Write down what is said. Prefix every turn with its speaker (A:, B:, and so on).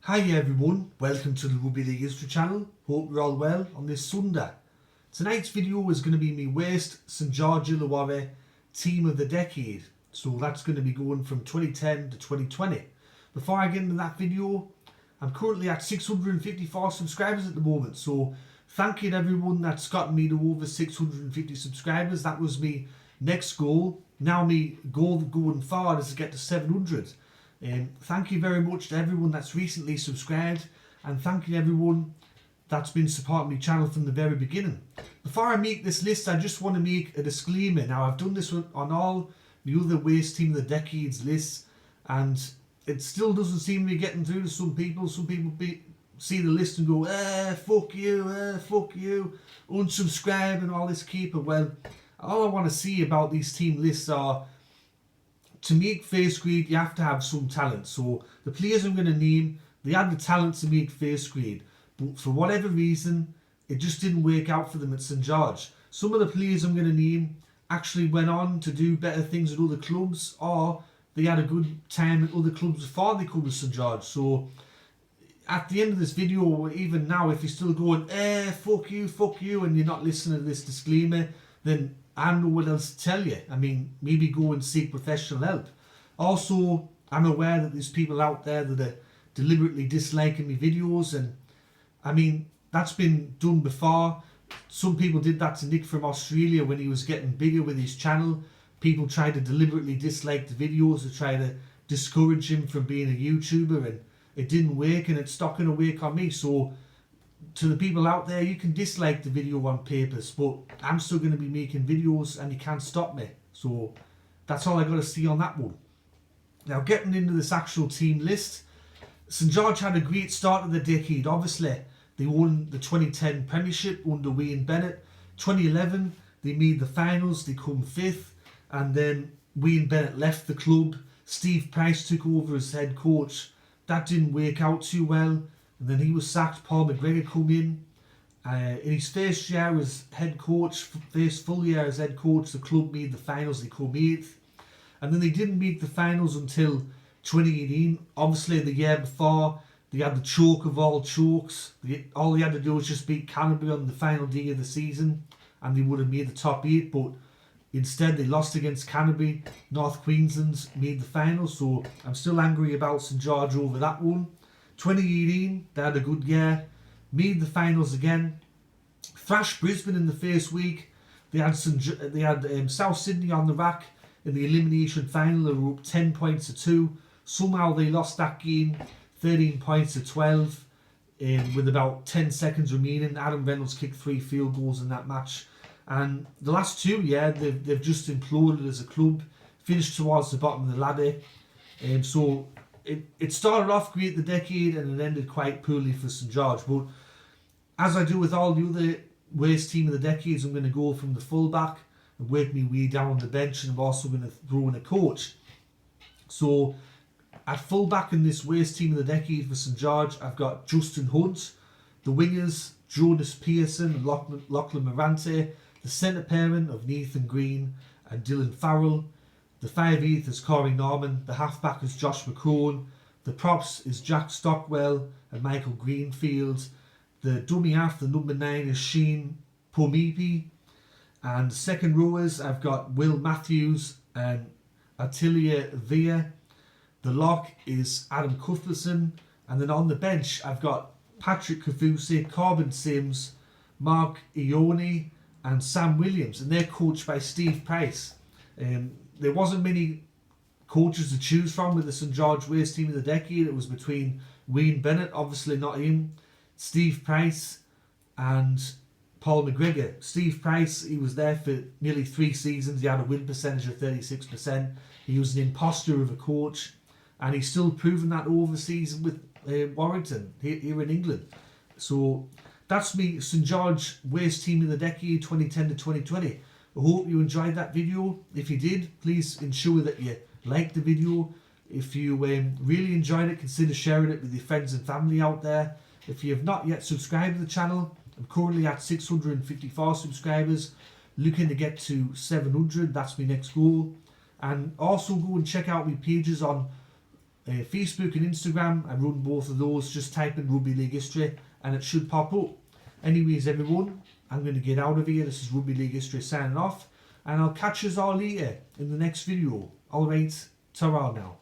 A: Hi everyone, welcome to the Rugby League History channel. Hope you're all well on this Sunday. Tonight's video is going to be my West St George Illawarra Team of the Decade. So that's going to be going from 2010 to 2020. Before I get into that video, I'm currently at 654 subscribers at the moment. So thank you to everyone that's gotten me to over 650 subscribers. That was my next goal. Now my goal going forward is to get to 700. Thank you very much to everyone that's recently subscribed, and thank you to everyone that's been supporting my channel from the very beginning. Before I make this list, I just want to make a disclaimer. Now, I've done this on all the other Waste Team of the Decades lists, and it still doesn't seem to be getting through to some people. Some people see the list and go, fuck you, unsubscribe and all this keeper. Well, all I want to see about these team lists are, to make first grade, you have to have some talent. So the players I'm going to name, they had the talent to make first grade, but for whatever reason, it just didn't work out for them at St George. Some of the players I'm going to name actually went on to do better things at other clubs, or they had a good time at other clubs before they come to St George. So at the end of this video, or even now, if you're still going, fuck you, and you're not listening to this disclaimer, then I don't know what else to tell you. I mean, maybe go and seek professional help. Also, I'm aware that there's people out there that are deliberately disliking my videos, and I mean, that's been done before. Some people did that to Nick from Australia when he was getting bigger with his channel. People tried to deliberately dislike the videos to try to discourage him from being a YouTuber, and it didn't work, and it's not going to work on me. So to the people out there, you can dislike the video on purpose, but I'm still going to be making videos and you can't stop me. So that's all I got to see on that one. Now, getting into this actual team list, St George had a great start of the decade. Obviously, they won the 2010 premiership under Wayne Bennett. 2011, they made the finals, they come 5th, and then Wayne Bennett left the club. Steve Price took over as head coach. That didn't work out too well, and then he was sacked. Paul McGregor come in. In his first year as head coach, first full year as head coach, the club made the finals, they come 8th. And then they didn't make the finals until 2018. Obviously, the year before, they had the choke of all chokes. All they had to do was just beat Canterbury on the final day of the season, and they would have made the top 8, but instead they lost against Canterbury. North Queensland made the finals, so I'm still angry about St George over that one. 2018, they had a good year, made the finals again, thrashed Brisbane in the first week. They had South Sydney on the rack in the elimination final. They were up 10 points to 2. Somehow they lost that game 13 points to 12 with about 10 seconds remaining. Adam Reynolds kicked 3 field goals in that match. And the last 2 years, they've just imploded as a club, finished towards the bottom of the ladder. So it started off great the decade and it ended quite poorly for St George. But as I do with all the other Worst Team of the Decades, I'm going to go from the fullback and work my way down the bench, and I'm also going to throw in a coach. So at fullback in this Worst Team of the Decade for St George, I've got Justin Hunt. The wingers, Jonas Pearson and Lachlan Morante. The centre pairing of Nathan Green and Dylan Farrell. The 5'8" is Corey Norman. The halfback is Josh McCrone. The props is Jack Stockwell and Michael Greenfield. The dummy half, the number 9, is Shane Pomipi. And second rowers, I've got Will Matthews and Attilia Villa. The lock is Adam Cuthbertson. And then on the bench, I've got Patrick Kafusi, Corbin Sims, Mark Ione and Sam Williams. And they're coached by Steve Price. There wasn't many coaches to choose from with the St George Worst Team of the Decade. It was between Wayne Bennett, obviously not him, Steve Price and Paul McGregor. Steve Price, he was there for nearly 3 seasons. He had a win percentage of 36%. He was an imposter of a coach, and he's still proven that overseas with Warrington here in England. So that's me, St George Worst Team of the Decade 2010 to 2020. I hope you enjoyed that video. If you did, please ensure that you like the video. If you really enjoyed it, consider sharing it with your friends and family out there. If you have not yet subscribed to the channel, I'm currently at 654 subscribers, looking to get to 700. That's my next goal. And also go and check out my pages on Facebook and Instagram. I run both of those. Just type in Rugby League History and it should pop up. Anyways, everyone, I'm going to get out of here. This is Rugby League History signing off, and I'll catch you all later in the next video. Alright, ta-ra now.